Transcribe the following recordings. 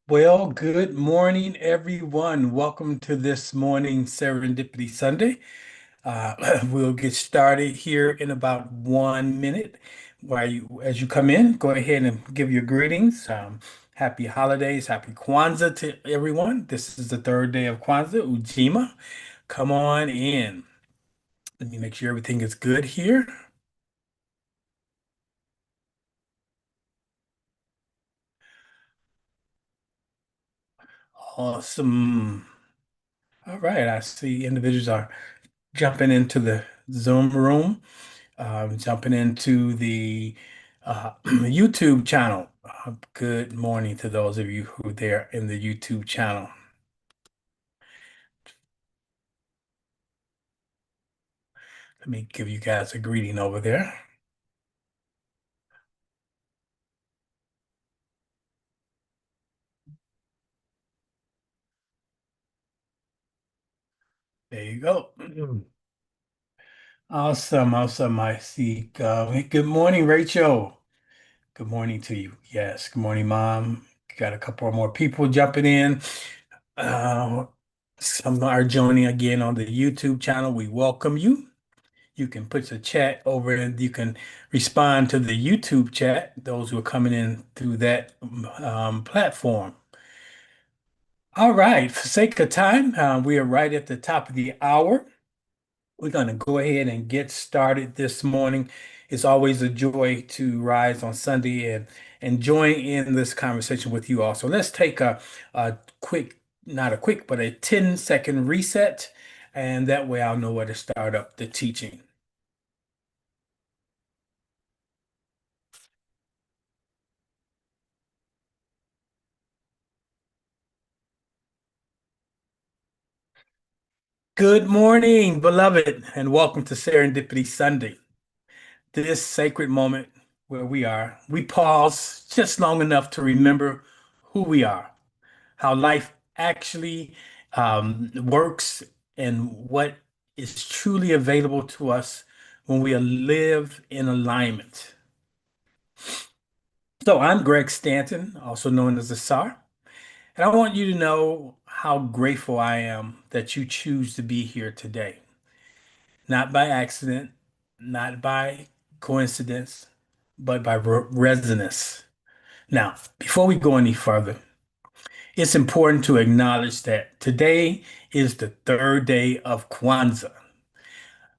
Well, good morning, everyone. Welcome to this morning Serendipity Sunday. We'll get started here in about 1 minute. As you come in, go ahead and give your greetings. Happy holidays, happy Kwanzaa to everyone. This is the third day of Kwanzaa, Ujima. Come on in. Let me make sure everything is good here. Awesome. All right, I see individuals are jumping into the Zoom room. Jumping into the YouTube channel. Good morning to those of you who are there in the YouTube channel. Let me give you guys a greeting over there. There you go. Awesome, awesome. I see. Good morning, Rachel. Good morning to you. Yes, good morning, Mom. Got a couple more people jumping in. Uh, some are joining again on the YouTube channel. We welcome you. You can put your chat over and you can respond to the YouTube chat, those who are coming in through that platform. All right, for sake of time, we are right at the top of the hour. We're going to go ahead and get started this morning. It's always a joy to rise on Sunday and join in this conversation with you all. So let's take a quick, not a quick, but a 10-second reset, and that way I'll know where to start up the teaching. Good morning, beloved, and welcome to Serendipity Sunday. This sacred moment where we pause just long enough to remember who we are, how life actually works, and what is truly available to us when we live in alignment. So, I'm Greg Stanton, also known as the SAR, and I want you to know how grateful I am that you choose to be here today. Not by accident, not by coincidence, but by resonance. Now, before we go any further, it's important to acknowledge that today is the third day of Kwanzaa.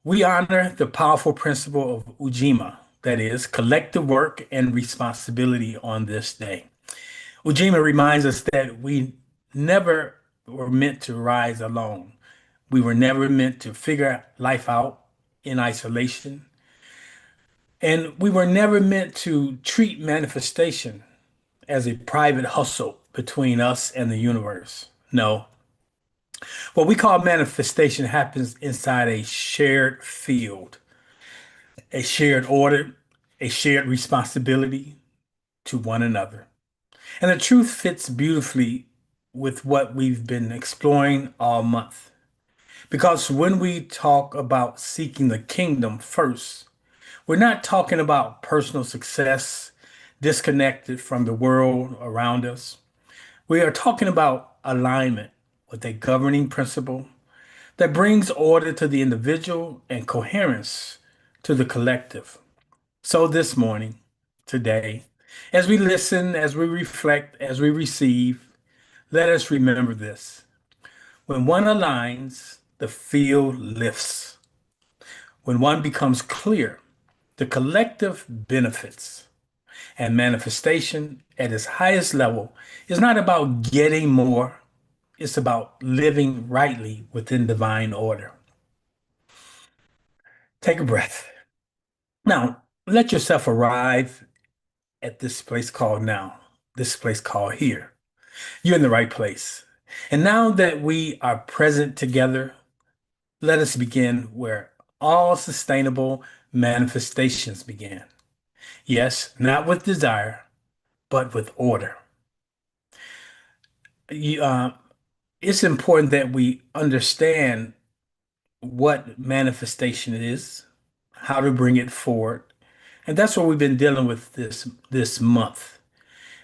We honor the powerful principle of Ujima, that is, collective work and responsibility on this day. Ujima reminds us that we never were meant to rise alone. We were never meant to figure life out in isolation. And we were never meant to treat manifestation as a private hustle between us and the universe. No, what we call manifestation happens inside a shared field, a shared order, a shared responsibility to one another. And the truth fits beautifully with what we've been exploring all month. Because when we talk about seeking the kingdom first, we're not talking about personal success disconnected from the world around us. We are talking about alignment with a governing principle that brings order to the individual and coherence to the collective. So this morning, today, as we listen, as we reflect, as we receive, let us remember this. When one aligns, the field lifts. When one becomes clear, the collective benefits. And manifestation at its highest level is not about getting more, it's about living rightly within divine order. Take a breath. Now, let yourself arrive at this place called now, this place called here. You're in the right place. And now that we are present together, let us begin where all sustainable manifestations begin. Yes, not with desire, but with order. You, it's important that we understand what manifestation is, how to bring it forward. And that's what we've been dealing with this month.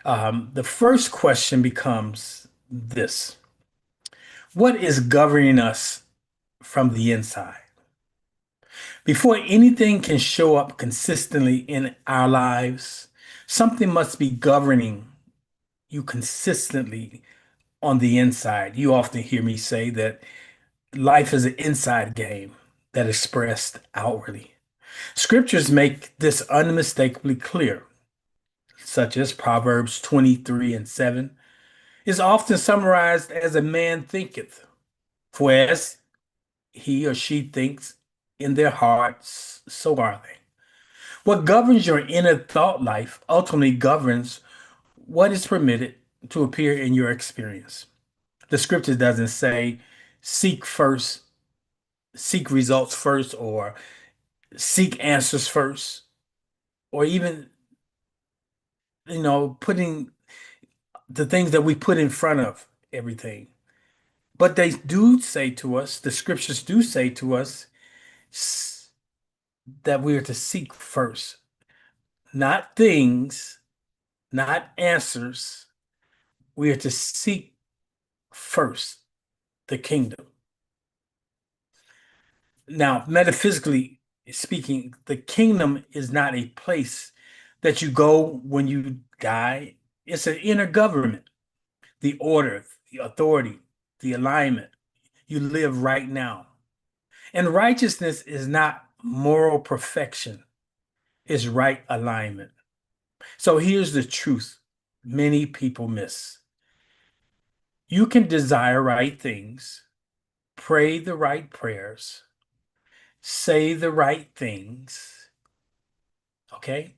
The first question becomes this: what is governing us from the inside? Before anything can show up consistently in our lives, something must be governing you consistently on the inside. You often hear me say that life is an inside game that is expressed outwardly. Scriptures make this unmistakably clear, such as Proverbs 23:7 is often summarized as a man thinketh, for as he or she thinks in their hearts, so are they. What governs your inner thought life ultimately governs what is permitted to appear in your experience. The scripture doesn't say seek first, seek results first, or seek answers first, or even, putting the things that we put in front of everything. But they do say to us, the scriptures do say to us s- that we are to seek first, not things, not answers. We are to seek first the kingdom. Now, metaphysically speaking, the kingdom is not a place that you go when you die. It's an inner government, the order, the authority, the alignment. You live right now. And righteousness is not moral perfection, it's right alignment. So here's the truth many people miss. You can desire right things, pray the right prayers, say the right things, okay,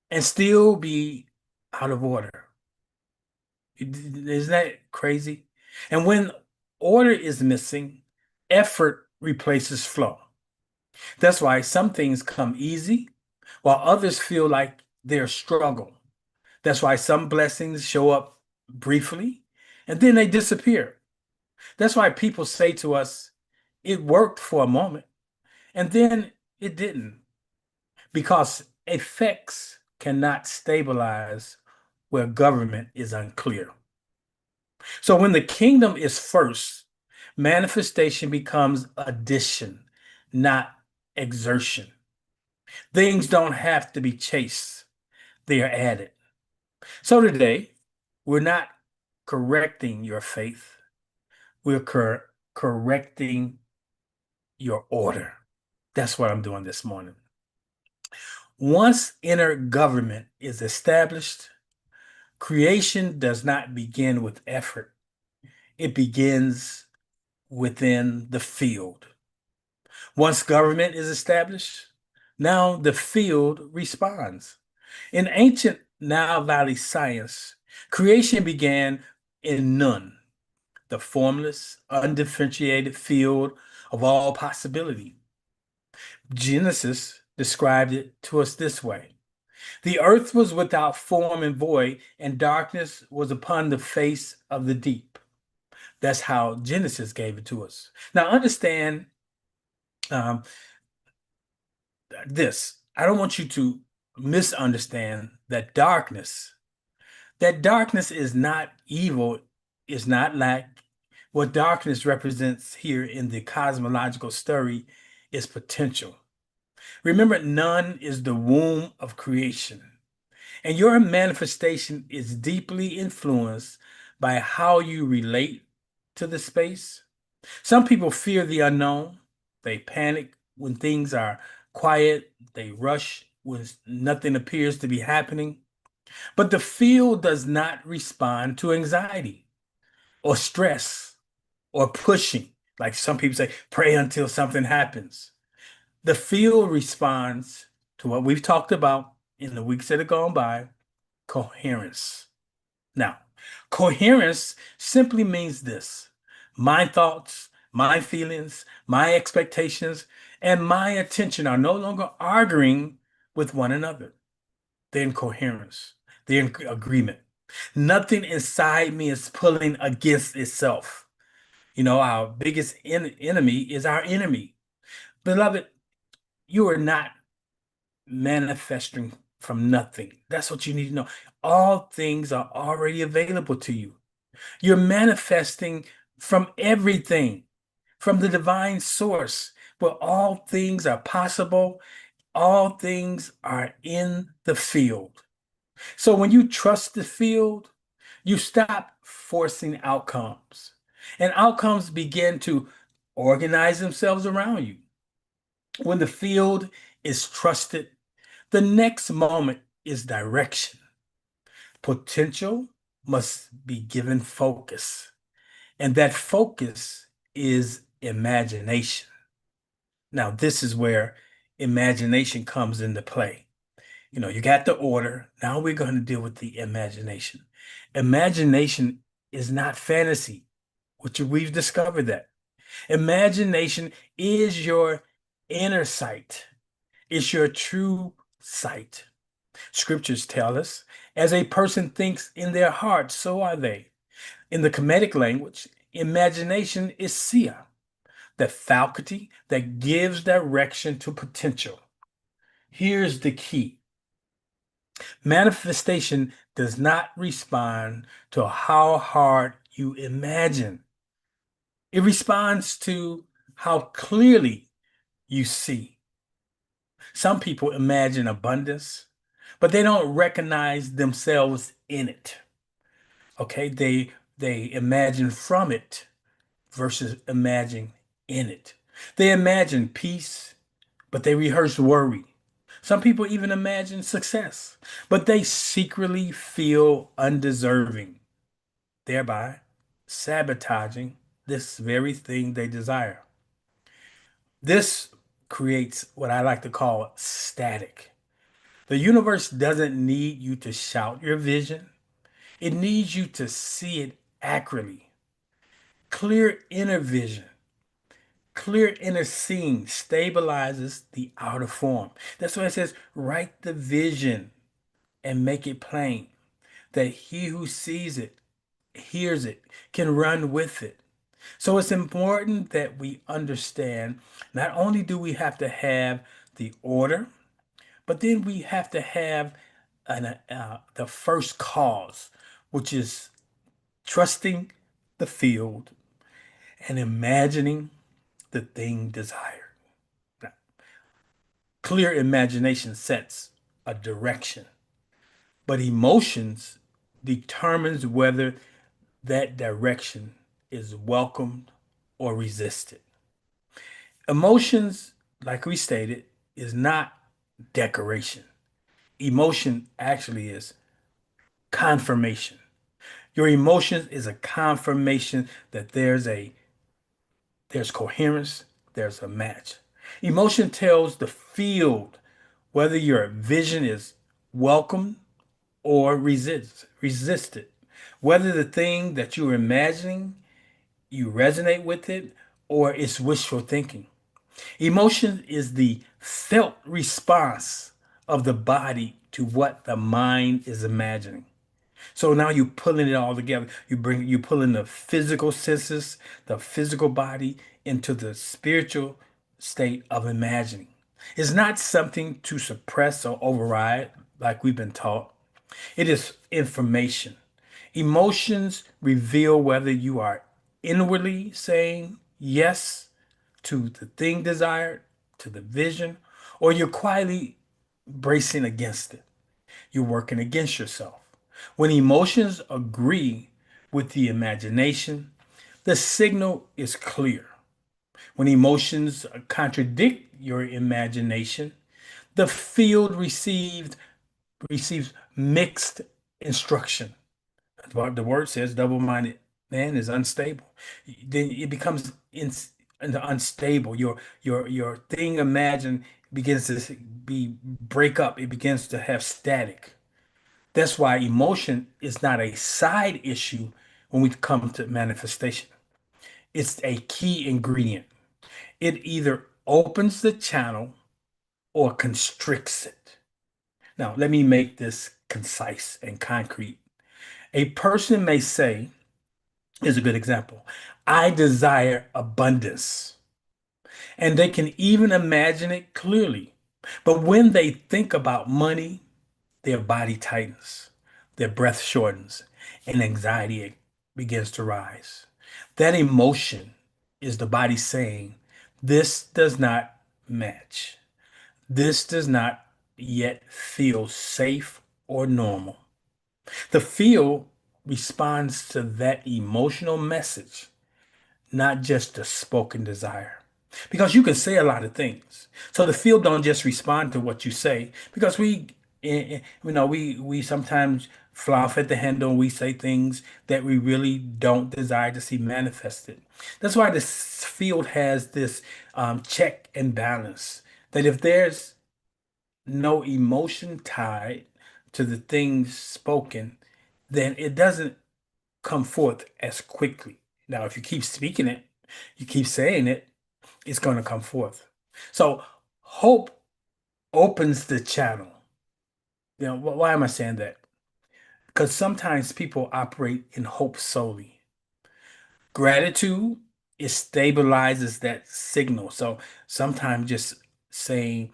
and still be out of order. Isn't that crazy? And when order is missing, effort replaces flow. That's why some things come easy while others feel like they're struggle. That's why some blessings show up briefly and then they disappear. That's why people say to us, it worked for a moment and then it didn't, because effects cannot stabilize where government is unclear. So when the kingdom is first, manifestation becomes addition, not exertion. Things don't have to be chased, they are added. So today, we're not correcting your faith, we're correcting your order. That's what I'm doing this morning. Once inner government is established, creation does not begin with effort, it begins within the field. Once government is established, now the field responds. In ancient Nile Valley science, creation began in none, the formless, undifferentiated field of all possibility. Genesis described it to us this way: the earth was without form and void, and darkness was upon the face of the deep. That's how Genesis gave it to us. Now, understand um, this. I don't want you to misunderstand that darkness. That darkness is not evil, is not lack. What darkness represents here in the cosmological story is potential. Remember, none is the womb of creation, and your manifestation is deeply influenced by how you relate to the space. Some people fear the unknown. They panic when things are quiet. They rush when nothing appears to be happening. But the field does not respond to anxiety or stress or pushing. Like some people say, pray until something happens. The field responds to what we've talked about in the weeks that have gone by: coherence. Now, coherence simply means this: my thoughts, my feelings, my expectations, and my attention are no longer arguing with one another. They're in coherence, they're in agreement. Nothing inside me is pulling against itself. Our biggest enemy is our enemy. Beloved, you are not manifesting from nothing. That's what you need to know. All things are already available to you. You're manifesting from everything, from the divine source, where all things are possible, all things are in the field. So when you trust the field, you stop forcing outcomes, and outcomes begin to organize themselves around you. When the field is trusted, the next moment is direction. Potential must be given focus, and that focus is imagination. Now, this is where imagination comes into play. You got the order. Now we're going to deal with the imagination. Imagination is not fantasy, which we've discovered that. Imagination is your inner sight. It's your true sight. Scriptures tell us, as a person thinks in their heart, so are they. In the Kemetic language, imagination is sia, the faculty that gives direction to potential. Here's the key. Manifestation does not respond to how hard you imagine. It responds to how clearly you see. Some people imagine abundance, but they don't recognize themselves in it. Okay, they imagine from it versus imagining in it. They imagine peace, but they rehearse worry. Some people even imagine success, but they secretly feel undeserving, thereby sabotaging this very thing they desire. This creates what I like to call static. The universe doesn't need you to shout your vision, it needs you to see it accurately. Clear inner vision, clear inner seeing stabilizes the outer form. That's why it says, write the vision and make it plain, that he who sees it, hears it, can run with it. So it's important that we understand not only do we have to have the order, but then we have to have the first cause, which is trusting the field and imagining the thing desired. Now, clear imagination sets a direction, but emotions determines whether that direction is welcomed or resisted. Emotions, like we stated, is not decoration. Emotion actually is confirmation. Your emotions is a confirmation that there's coherence, there's a match. Emotion tells the field whether your vision is welcomed or resisted, whether the thing that you're imagining you resonate with it or it's wishful thinking. Emotion is the felt response of the body to what the mind is imagining. So now you're pulling it all together. You pull in the physical senses, the physical body into the spiritual state of imagining. It's not something to suppress or override like we've been taught. It is information. Emotions reveal whether you are inwardly saying yes to the thing desired, to the vision, or you're quietly bracing against it. You're working against yourself. When emotions agree with the imagination, the signal is clear. When emotions contradict your imagination, the field receives mixed instruction. The word says double-minded man is unstable. Then it becomes unstable. Your thing imagined begins to be break up. It begins to have static. That's why emotion is not a side issue when we come to manifestation. It's a key ingredient. It either opens the channel or constricts it. Now, let me make this concise and concrete. A person may say, is a good example, I desire abundance. And they can even imagine it clearly. But when they think about money, their body tightens, their breath shortens, and anxiety begins to rise. That emotion is the body saying, this does not match. This does not yet feel safe or normal. The field responds to that emotional message, not just the spoken desire. Because you can say a lot of things. So the field don't just respond to what you say because we sometimes fly off at the handle and we say things that we really don't desire to see manifested. That's why this field has this check and balance. That if there's no emotion tied to the things spoken, then it doesn't come forth as quickly. Now, if you keep speaking it, you keep saying it, it's going to come forth. So, hope opens the channel. Why am I saying that? Because sometimes people operate in hope solely. Gratitude, it stabilizes that signal. So, sometimes just saying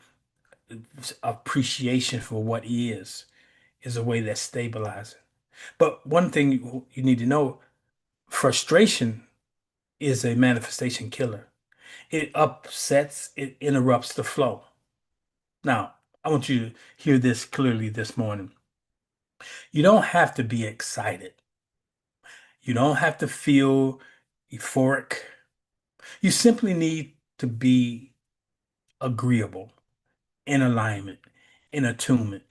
appreciation for what is a way that stabilizes. But one thing you need to know, frustration is a manifestation killer. It upsets, it interrupts the flow. Now, I want you to hear this clearly this morning. You don't have to be excited. You don't have to feel euphoric. You simply need to be agreeable, in alignment, in attunement.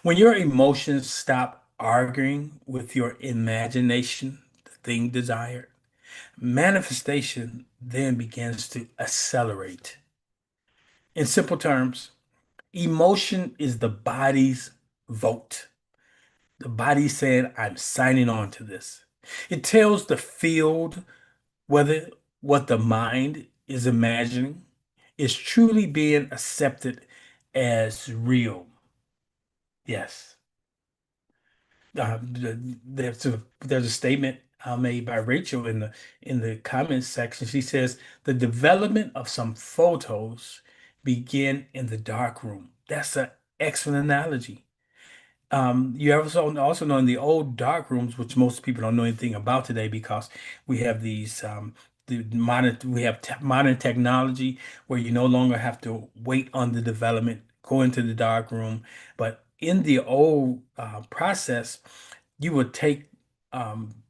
When your emotions stop arguing with your imagination, the thing desired, manifestation then begins to accelerate. In simple terms, emotion is the body's vote. The body saying, I'm signing on to this. It tells the field whether what the mind is imagining is truly being accepted as real. Yes. There's a statement made by Rachel in the comments section. She says the development of some photos begin in the dark room. That's an excellent analogy. You also know in the old dark rooms, which most people don't know anything about today because we have modern technology where you no longer have to wait on the development, go into the dark room. But in the old process, you would take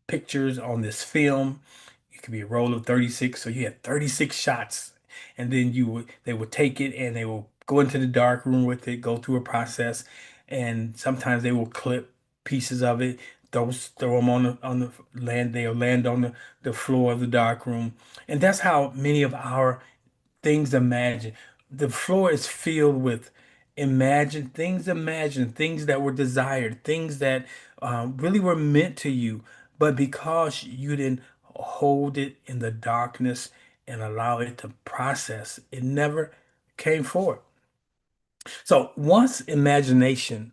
pictures on this film. It could be a roll of 36, so you had 36 shots, and then they would take it and they will go into the dark room with it, go through a process, and sometimes they will clip pieces of it, throw them on the land. They'll land on the floor of the dark room, and that's how many of our things imagined. The floor is filled with imagined things that were desired, things that really were meant to you, but because you didn't hold it in the darkness and allow it to process, it never came forward. So once imagination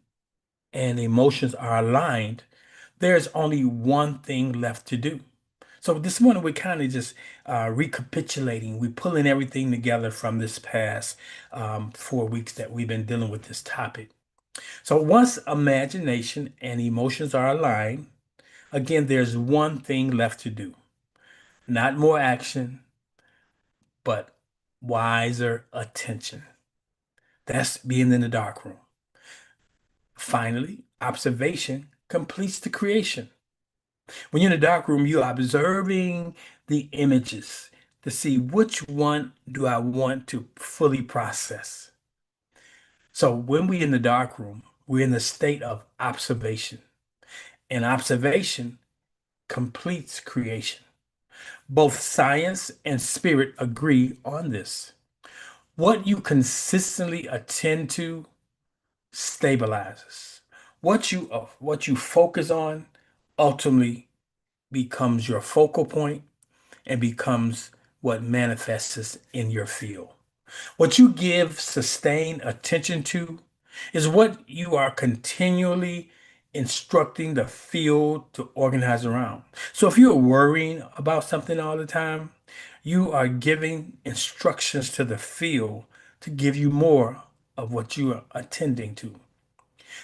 and emotions are aligned, there's only one thing left to do. So this morning we're kind of just recapitulating. We're pulling everything together from this past 4 weeks that we've been dealing with this topic. So once imagination and emotions are aligned, again, there's one thing left to do. Not more action, but wiser attention. That's being in the dark room. Finally, observation completes the creation. When you're in the dark room, you're observing the images to see which one do I want to fully process. So when we're in the dark room, we're in the state of observation, and observation completes creation. Both science and spirit agree on this. What you consistently attend to stabilizes. What you focus on ultimately becomes your focal point and becomes what manifests in your field. What you give sustained attention to is what you are continually instructing the field to organize around. So if you're worrying about something all the time, you are giving instructions to the field to give you more of what you are attending to.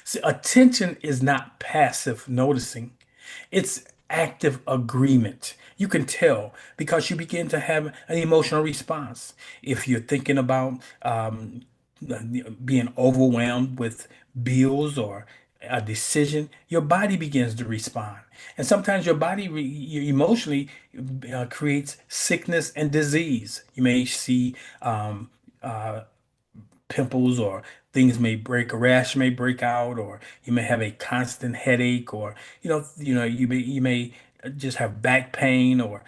See, attention is not passive noticing, it's active agreement. You can tell because you begin to have an emotional response. If you're thinking about being overwhelmed with bills or a decision, your body begins to respond. And sometimes your body emotionally creates sickness and disease. You may see uh, pimples or things may break, a rash may break out, or you may have a constant headache, or you may just have back pain, or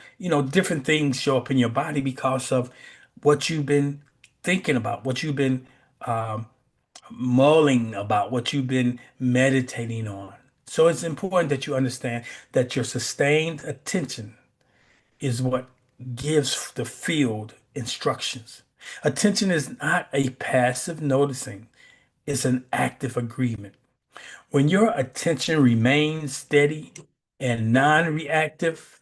different things show up in your body because of what you've been thinking about, what you've been um, mulling about, what you've been meditating on. So it's important that you understand that your sustained attention is what gives the field instructions. Attention is not a passive noticing, it's an active agreement. When your attention remains steady and non reactive,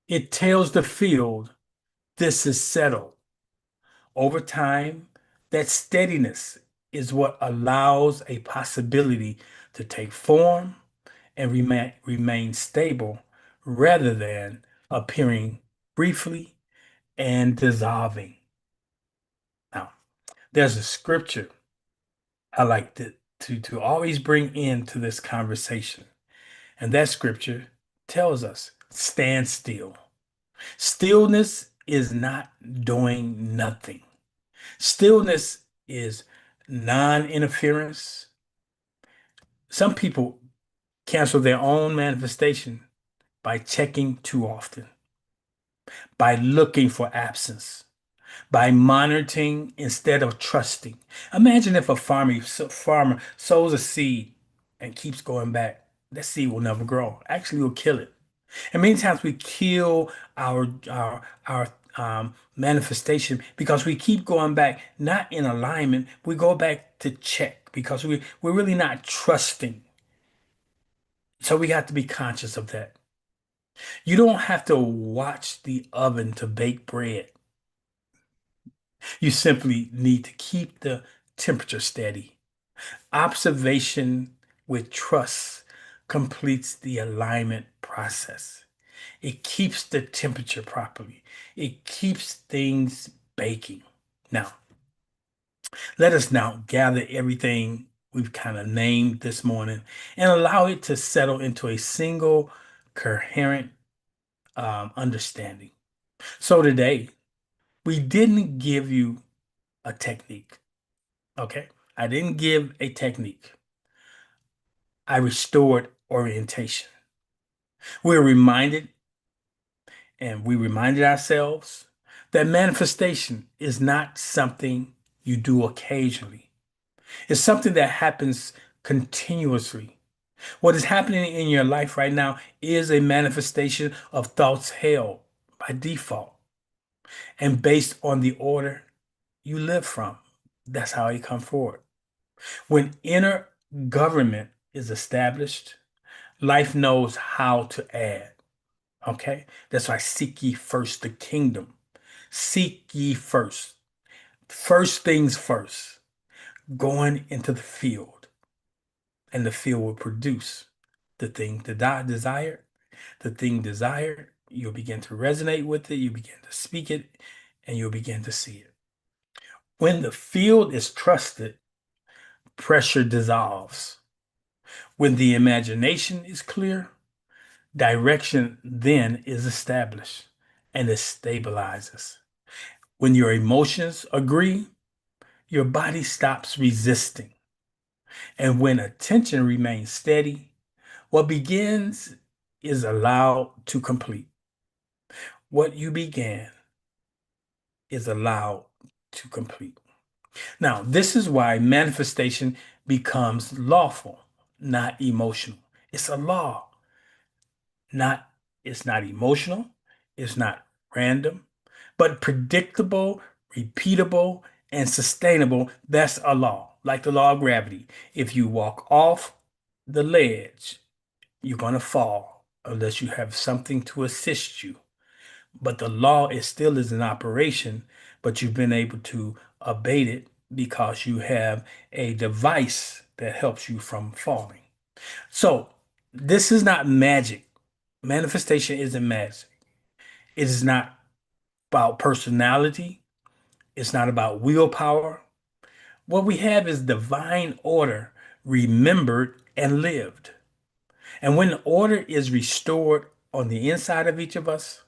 it tells the field this is settled. Over time, that steadiness is what allows a possibility to take form and remain stable rather than appearing briefly and dissolving. Now, there's a scripture I like to always bring into this conversation, and that scripture tells us, stand still. Stillness is not doing nothing. Stillness is non-interference. Some people cancel their own manifestation by checking too often, by looking for absence, by monitoring instead of trusting. Imagine if a farmer sows a seed and keeps going back. That seed will never grow. Actually, will kill it. And many times we kill our manifestation because we keep going back, not in alignment. We go back to check because we're really not trusting. So we have to be conscious of that. You don't have to watch the oven to bake bread. You simply need to keep the temperature steady. Observation with trust completes the alignment process. It keeps the temperature properly. It keeps things baking. Now, let us now gather everything we've kind of named this morning and allow it to settle into a single coherent understanding. So today, we didn't give you a technique. Okay. I didn't give a technique. I restored orientation. We're reminded and we reminded ourselves that manifestation is not something you do occasionally. It's something that happens continuously. What is happening in your life right now is a manifestation of thoughts held by default and based on the order you live from. That's how it come forward. When inner government is established, life knows how to add. Okay? That's why seek ye first the kingdom. Seek ye first. First things first. Going into the field. And the field will produce the thing desired. The thing desired, you'll begin to resonate with it, you begin to speak it, and you'll begin to see it. When the field is trusted, pressure dissolves. When the imagination is clear, direction then is established and it stabilizes. When your emotions agree, your body stops resisting. And when attention remains steady, what begins is allowed to complete. What you began is allowed to complete. Now, this is why manifestation becomes lawful, not emotional. It's a law. Not, it's not emotional, it's not random, but predictable, repeatable, and sustainable. That's a law, like the law of gravity. If you walk off the ledge, you're going to fall unless you have something to assist you. But the law is still is in operation, but you've been able to abate it because you have a device that helps you from falling. So, this is not magic. Manifestation isn't magic. It is not about personality. It's not about willpower. What we have is divine order remembered and lived. And when order is restored on the inside of each of us,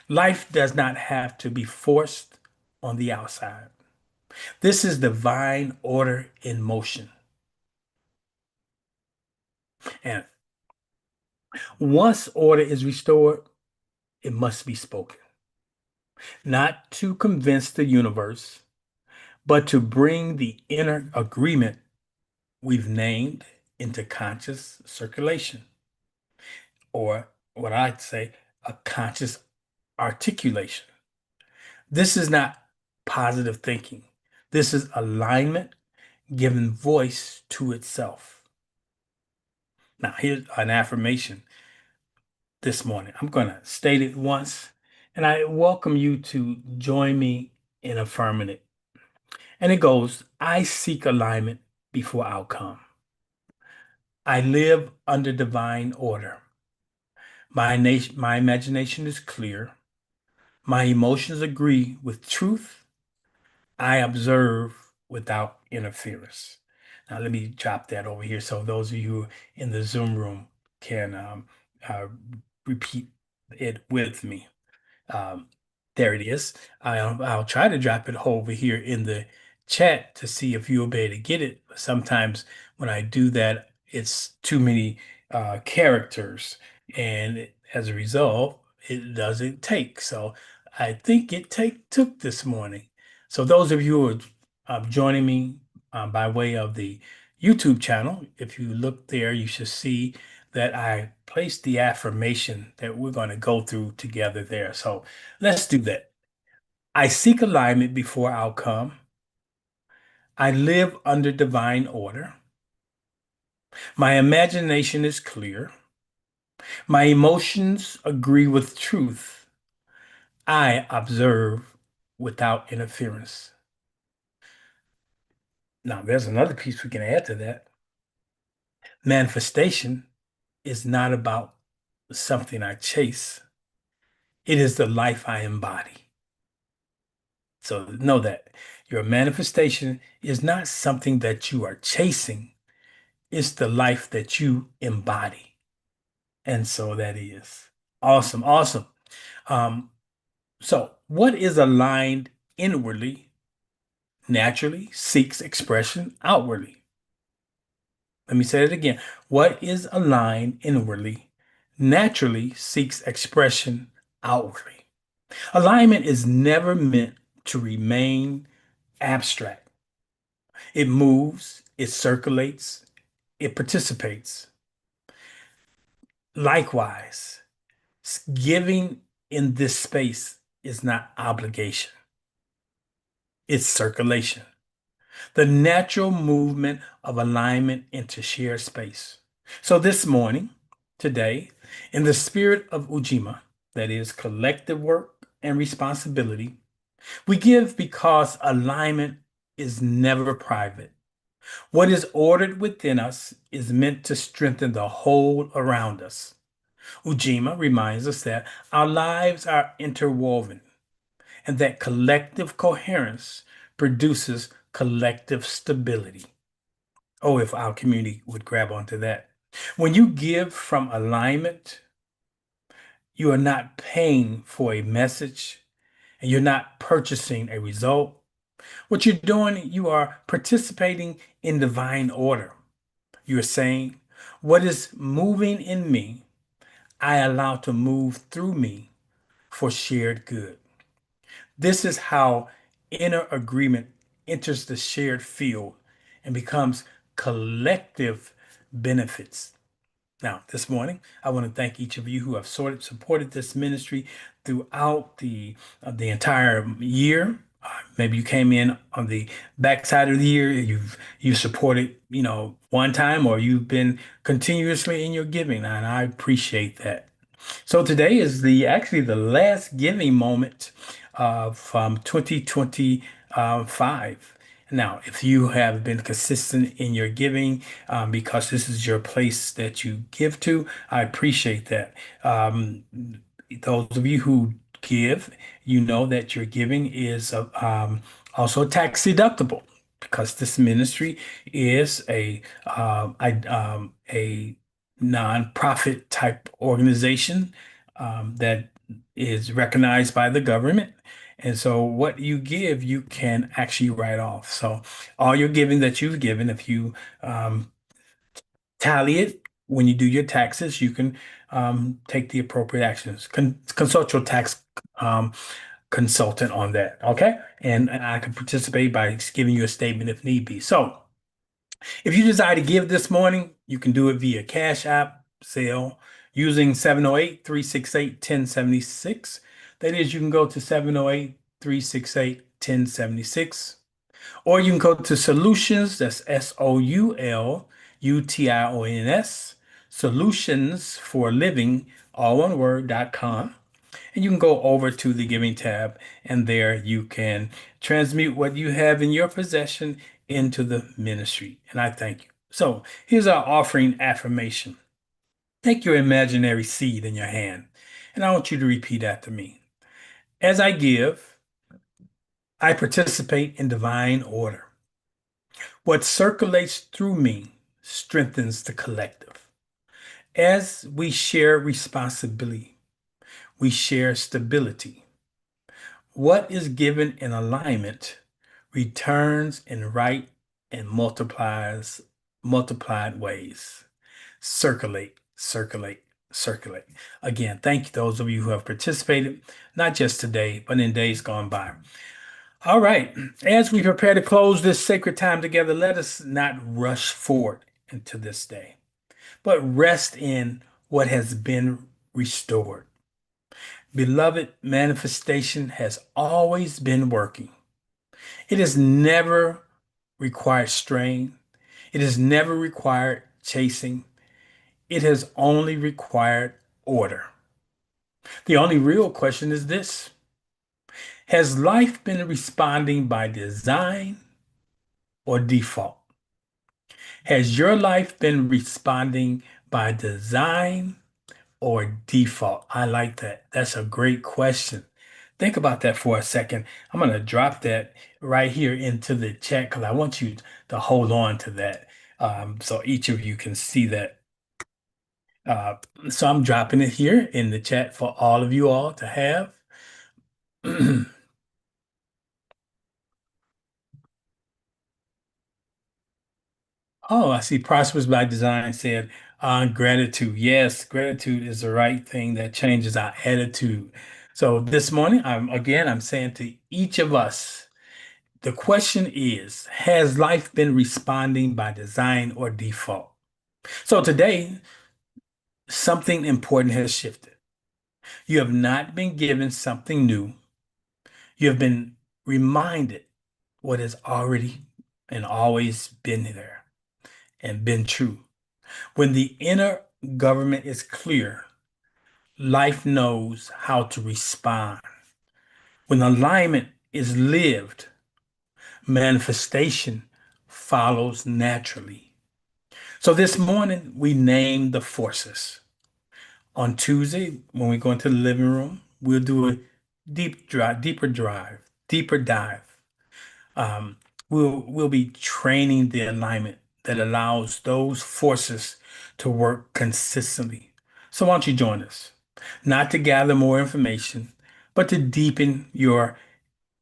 life does not have to be forced on the outside. This is divine order in motion. And once order is restored, it must be spoken, not to convince the universe, but to bring the inner agreement we've named into conscious circulation, or what I'd say, a conscious articulation. This is not positive thinking. This is alignment giving voice to itself. Now, here's an affirmation this morning. I'm going to state it once, and I welcome you to join me in affirming it. And it goes, I seek alignment before outcome. I live under divine order. My imagination is clear. My emotions agree with truth. I observe without interference. Now, let me drop that over here so those of you in the Zoom room can uh, repeat it with me. Um, there it is. I'll try to drop it over here in the chat to see if you'll be able to get it. Sometimes when I do that, it's too many characters, and as a result, it doesn't take. So I think it took this morning. So those of you who are joining me by way of the YouTube channel, if you look there, you should see that I placed the affirmation that we're going to go through together there. So let's do that. I seek alignment before outcome. I live under divine order. My imagination is clear. My emotions agree with truth. I observe without interference. Now, there's another piece we can add to that. Manifestation is not about something I chase, it is the life I embody. So know that your manifestation is not something that you are chasing, it's the life that you embody. And so that is awesome. Awesome. Um, so what is aligned inwardly naturally seeks expression outwardly. Let me say it again. What is aligned inwardly naturally seeks expression outwardly. Alignment is never meant to remain abstract. It moves, it circulates, it participates. Likewise, giving in this space is not obligation, it's circulation. The natural movement of alignment into shared space. So this morning, today, in the spirit of Ujima, that is collective work and responsibility, we give because alignment is never private. What is ordered within us is meant to strengthen the whole around us. Ujima reminds us that our lives are interwoven and that collective coherence produces collective stability. Oh, if our community would grab onto that. When you give from alignment, you are not paying for a message and you're not purchasing a result. What you're doing, you are participating in divine order. You're saying, what is moving in me, I allow to move through me for shared good. This is how inner agreement enters the shared field and becomes collective benefits. Now, this morning, I want to thank each of you who have supported this ministry throughout the entire year. Maybe you came in on the backside of the year. You supported, one time, or you've been continuously in your giving, and I appreciate that. So today is the actually the last giving moment from 2025. Now, if you have been consistent in your giving, because this is your place that you give to, I appreciate that. Um, those of you who give, you know that your giving is also tax deductible because this ministry is a nonprofit type organization that is recognized by the government. And so what you give, you can actually write off. So all your giving that you've given, if you um, tally it when you do your taxes, you can take the appropriate actions. Consult your tax um, consultant on that. Okay. And I can participate by giving you a statement if need be. So if you desire to give this morning, you can do it via Cash App, Zelle, using 708-368-1076. That is, you can go to 708-368-1076. Or you can go to Solutions, that's Solutions, Solutions for Living, all one word.com. And you can go over to the Giving tab, and there you can transmute what you have in your possession into the ministry. And I thank you. So here's our offering affirmation. Take your imaginary seed in your hand, and I want you to repeat after me. As I give, I participate in divine order. What circulates through me strengthens the collective. As we share responsibility, we share stability. What is given in alignment returns in right and multiplied ways. Circulate, circulate, circulate. Again, thank you those of you who have participated, not just today, but in days gone by. All right, as we prepare to close this sacred time together, let us not rush forward into this day, but rest in what has been restored. Beloved, manifestation has always been working. It has never required strain. It has never required chasing. It has only required order. The only real question is this: has life been responding by design or default? Has your life been responding by design or default? I like that. That's a great question. Think about that for a second. I'm going to drop that right here into the chat because I want you to hold on to that so each of you can see that. Uh, so I'm dropping it here in the chat for all of you all to have. Oh, I see. Prosperous by Design said, gratitude. Yes, gratitude is the right thing that changes our attitude. So this morning, I'm saying to each of us, the question is, has life been responding by design or default? So today, something important has shifted. You have not been given something new. You have been reminded what has already and always been there and been true. When the inner government is clear, life knows how to respond. When alignment is lived, manifestation follows naturally. So this morning, we name the forces. On Tuesday, when we go into the living room, we'll do a deeper dive. Um, we'll be training the alignment that allows those forces to work consistently. So why don't you join us? Not to gather more information, but to deepen your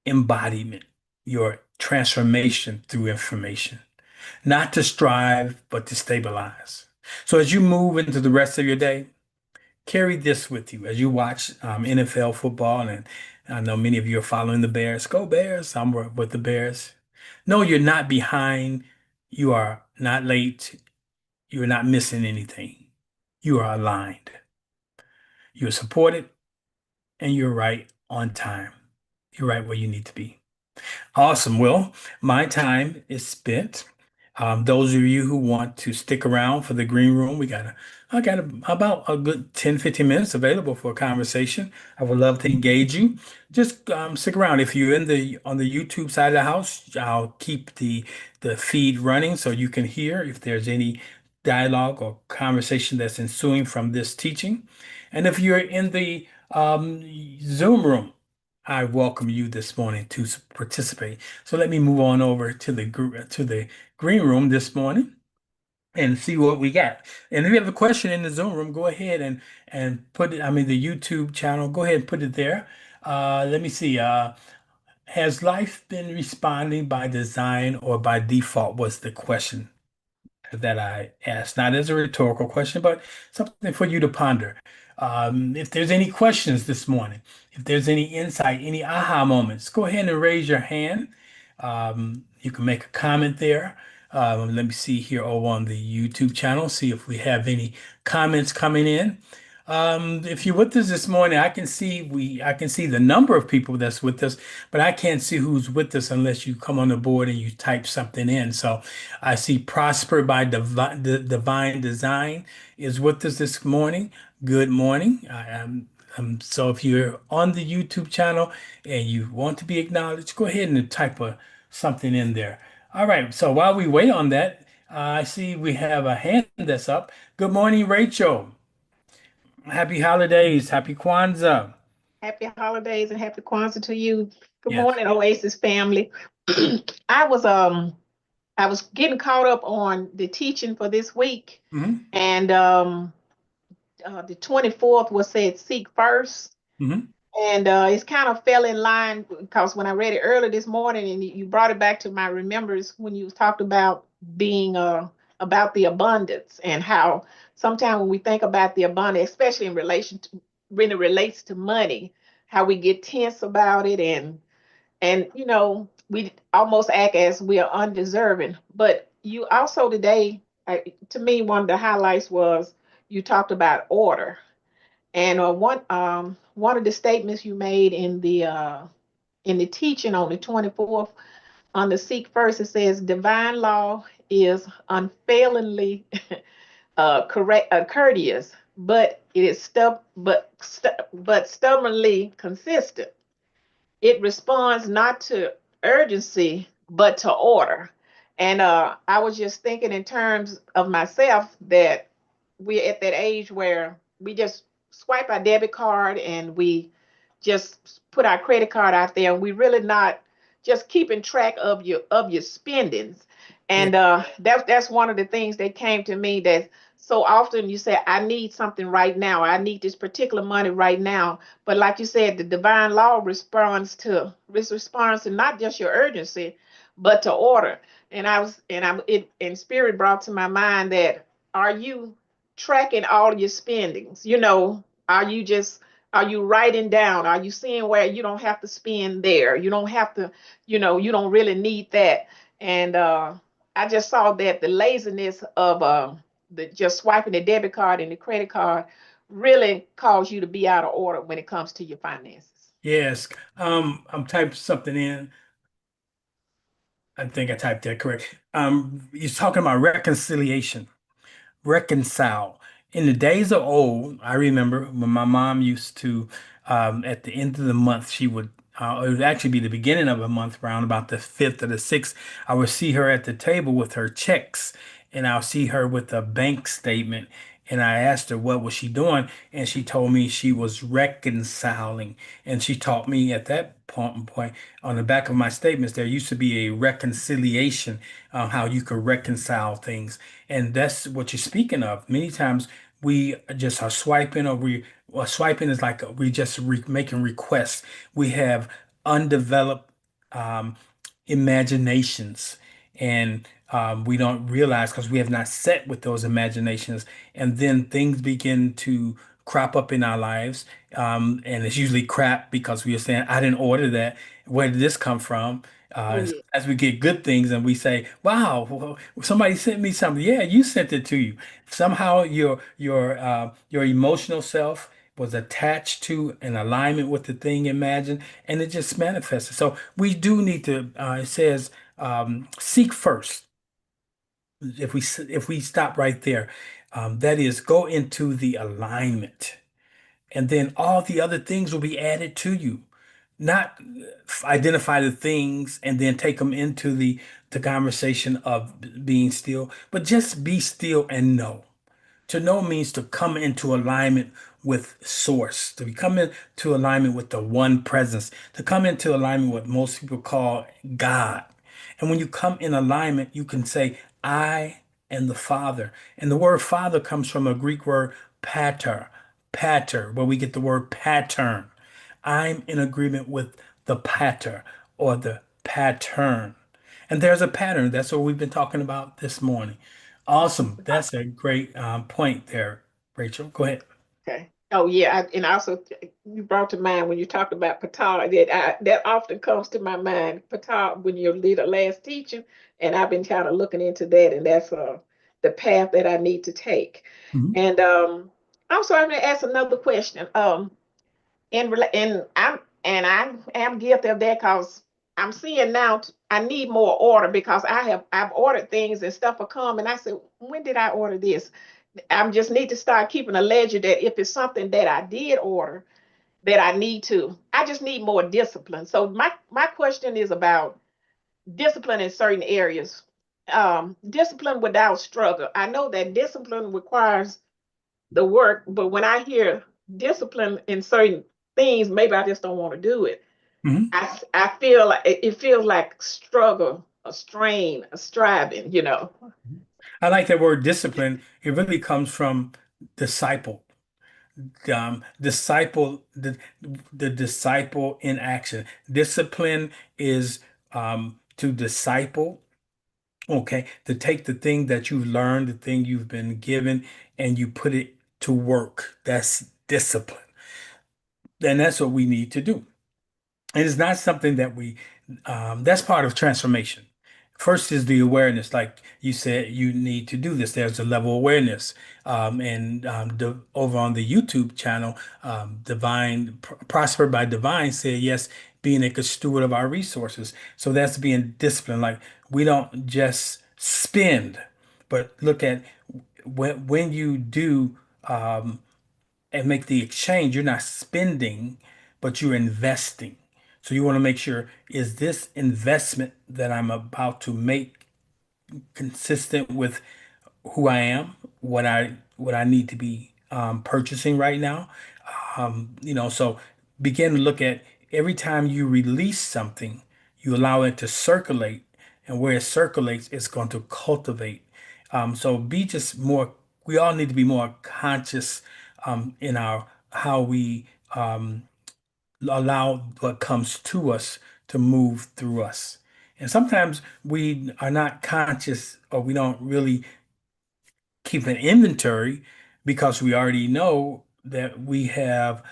embodiment, your transformation through information. Not to strive, but to stabilize. So as you move into the rest of your day, carry this with you as you watch NFL football. And I know many of you are following the Bears. Go Bears. I'm with the Bears. No, you're not behind. You are not late. You're not missing anything. You are aligned. You're supported and you're right on time. You're right where you need to be. Awesome. Well, my time is spent. Those of you who want to stick around for the green room, I got about a good 10, 15 minutes available for a conversation. I would love to engage you. Just stick around. If you're on the YouTube side of the house, I'll keep the feed running so you can hear if there's any dialogue or conversation that's ensuing from this teaching. And if you're in the Zoom room, I welcome you this morning to participate. So let me move on over to the green room this morning and see what we got. And if you have a question in the Zoom room, go ahead and put it, I mean the YouTube channel, go ahead and put it there. Let me see. Has life been responding by design or by default was the question that I asked, not as a rhetorical question, but something for you to ponder. If there's any questions this morning, if there's any insight, any aha moments, go ahead and raise your hand. You can make a comment there. Let me see here over on the YouTube channel, see if we have any comments coming in. If you're with us this morning, I can see the number of people that's with us, but I can't see who's with us unless you come on the board and you type something in. So I see Prosper by Divine Design is with us this morning. Good morning. So if you're on the YouTube channel and you want to be acknowledged, go ahead and something in there. All right. So while we wait on that, I see we have a hand that's up. Good morning, Rachel. Happy holidays. Happy Kwanzaa. Happy holidays and happy Kwanzaa to you. Good Yes. morning, Oasis family. I was I was getting caught up on the teaching for this week, Hmm. and the 24th was said seek first, Hmm. and it's kind of fell in line because when I read it early this morning, and you brought it back to my remembrance when you talked about being about the abundance and how sometimes when we think about the abundance, especially in relation to when it relates to money, how we get tense about it and we almost act as we are undeserving. But you also today, to me, one of the highlights was you talked about order and one of the statements you made in the teaching on the 24th on the seek first, it says divine law is unfailingly correct, courteous, but it is but stubbornly consistent. It responds not to urgency, but to order. And I was just thinking in terms of myself that we're at that age where we just swipe our debit card and we just put our credit card out there and we really not just keeping track of your spendings. Yeah. And that's one of the things that came to me that so often you say, I need something right now. I need this particular money right now. But like you said, the divine law responds to not just your urgency, but to order. And spirit brought to my mind that are you tracking all your spendings? Are you writing down? Are you seeing where you don't have to spend there? You don't have to, you don't really need that. And I just saw that the laziness of the just swiping the debit card and the credit card really cause you to be out of order when it comes to your finances. Yes. I'm typing something in. I think I typed that correct. You're talking about reconciliation. Reconcile. In the days of old, I remember when my mom used to, at the end of the month, it would actually be the beginning of a month, around about the fifth or the sixth. I would see her at the table with her checks, and I'll see her with a bank statement. And I asked her what was she doing, and she told me she was reconciling. And she taught me at that point on the back of my statements, there used to be a reconciliation, how you could reconcile things. And that's what you're speaking of. Many times we just are swiping, swiping is like we just making requests. We have undeveloped um, imaginations, and we don't realize because we have not set with those imaginations. And then things begin to crop up in our lives. And it's usually crap because we are saying, I didn't order that. Where did this come from? Oh And yeah. as we get good things and we say, wow, somebody sent me something. Yeah, you sent it to you. Somehow your emotional self was attached to an alignment with the thing imagined, and it just manifested. So we do need to, it says, seek first. if we stop right there, that is, go into the alignment, and then all the other things will be added to you. Not identify the things and then take them into the conversation of being still, but just be still and know. To know means to come into alignment with source, to come into alignment with the one presence, to come into alignment with what most people call God. And when you come in alignment, you can say, I and the Father. And the word Father comes from a Greek word pater, pater, where we get the word pattern. I'm in agreement with the pater or the pattern. And there's a pattern. That's what we've been talking about this morning. Awesome. That's a great point there, Rachel. Go ahead. Okay. Oh yeah, and also you brought to mind when you talked about Patard that often comes to my mind. Patard when you did a last teaching, and I've been kind of looking into that, and that's the path that I need to take. Mhm. And also I'm going to ask another question. And I am guilty of that because I'm seeing now I need more order because I've ordered things and stuff will come, and I said, when did I order this? I just need to start keeping a ledger that if it's something that I did order that I need to, I just need more discipline. So my question is about discipline in certain areas. Discipline without struggle. I know that discipline requires the work, but when I hear discipline in certain things, maybe I just don't want to do it. Mhm. I feel like it feels like struggle, a strain, a striving. I like that word discipline. It really comes from disciple. Disciple, the disciple in action. Discipline is to disciple, okay, to take the thing that you've learned, the thing you've been given, and you put it to work. That's discipline. And that's what we need to do. It is not something that that's part of transformation. First is the awareness, like you said, you need to do this. There's a level of awareness. Over on the YouTube channel, Prosper by Divine said, yes, being a good steward of our resources. So that's being disciplined. Like we don't just spend, but look at when you do. And make the exchange, you're not spending, but you're investing. So you want to make sure, is this investment that I'm about to make consistent with who I am, what I need to be purchasing right now? So begin to look at every time you release something, you allow it to circulate, and where it circulates, it's going to cultivate. So be just more. We all need to be more conscious in our how we allow what comes to us to move through us. And sometimes we are not conscious, or we don't really keep an inventory because we already know that we have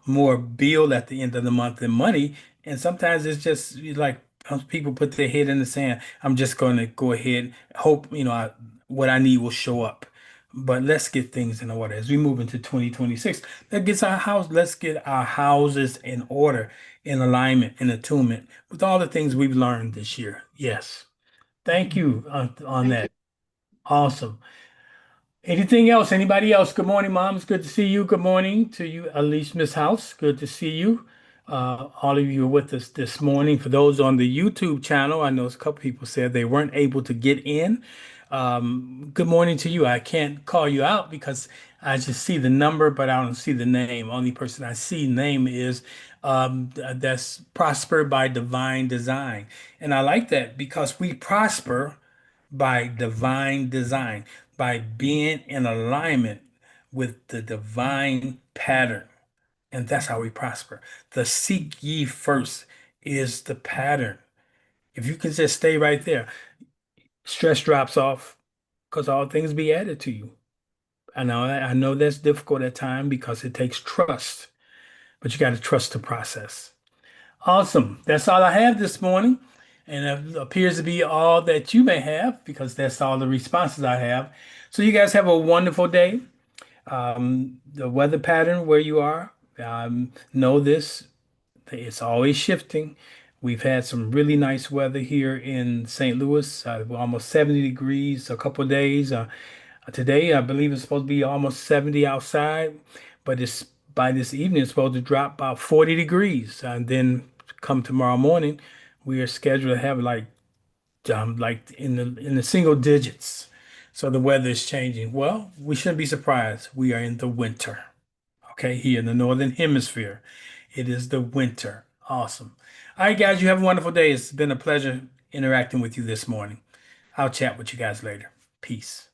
more bill at the end of the month than money. And sometimes it's just like people put their head in the sand. I'm just going to go ahead, hope, what I need will show up. But let's get things in order as we move into 2026. Let's get our houses in order, in alignment, in attunement with all the things we've learned this year. Yes. Thank you on Thank that. you. Awesome. Anything else? Anybody else? Good morning, Mom. It's good to see you. Good morning to you, Alice Miss House. Good to see you. All of you are with us this morning. For those on the YouTube channel, I know a couple people said they weren't able to get in. Good morning to you. I can't call you out because I just see the number, but I don't see the name. Only person I see name is that's Prosper by Divine Design. And I like that because we prosper by divine design, by being in alignment with the divine pattern. And that's how we prosper. The seek ye first is the pattern. If you can just stay right there, stress drops off because all things be added to you. I know that's difficult at times because it takes trust, but you got to trust the process. Awesome. That's all I have this morning. And it appears to be all that you may have because that's all the responses I have. So you guys have a wonderful day. The weather pattern where you are, know this, it's always shifting, We've had some really nice weather here in St. Louis. We're almost 70 degrees a couple of days. Today, I believe it's supposed to be almost 70 outside, but it's by this evening it's supposed to drop about 40 degrees. And then come tomorrow morning, we are scheduled to have like in the single digits. So the weather is changing. Well, we shouldn't be surprised. We are in the winter. Okay, here in the northern hemisphere. It is the winter. Awesome. All right, guys, you have a wonderful day. It's been a pleasure interacting with you this morning. I'll chat with you guys later. Peace.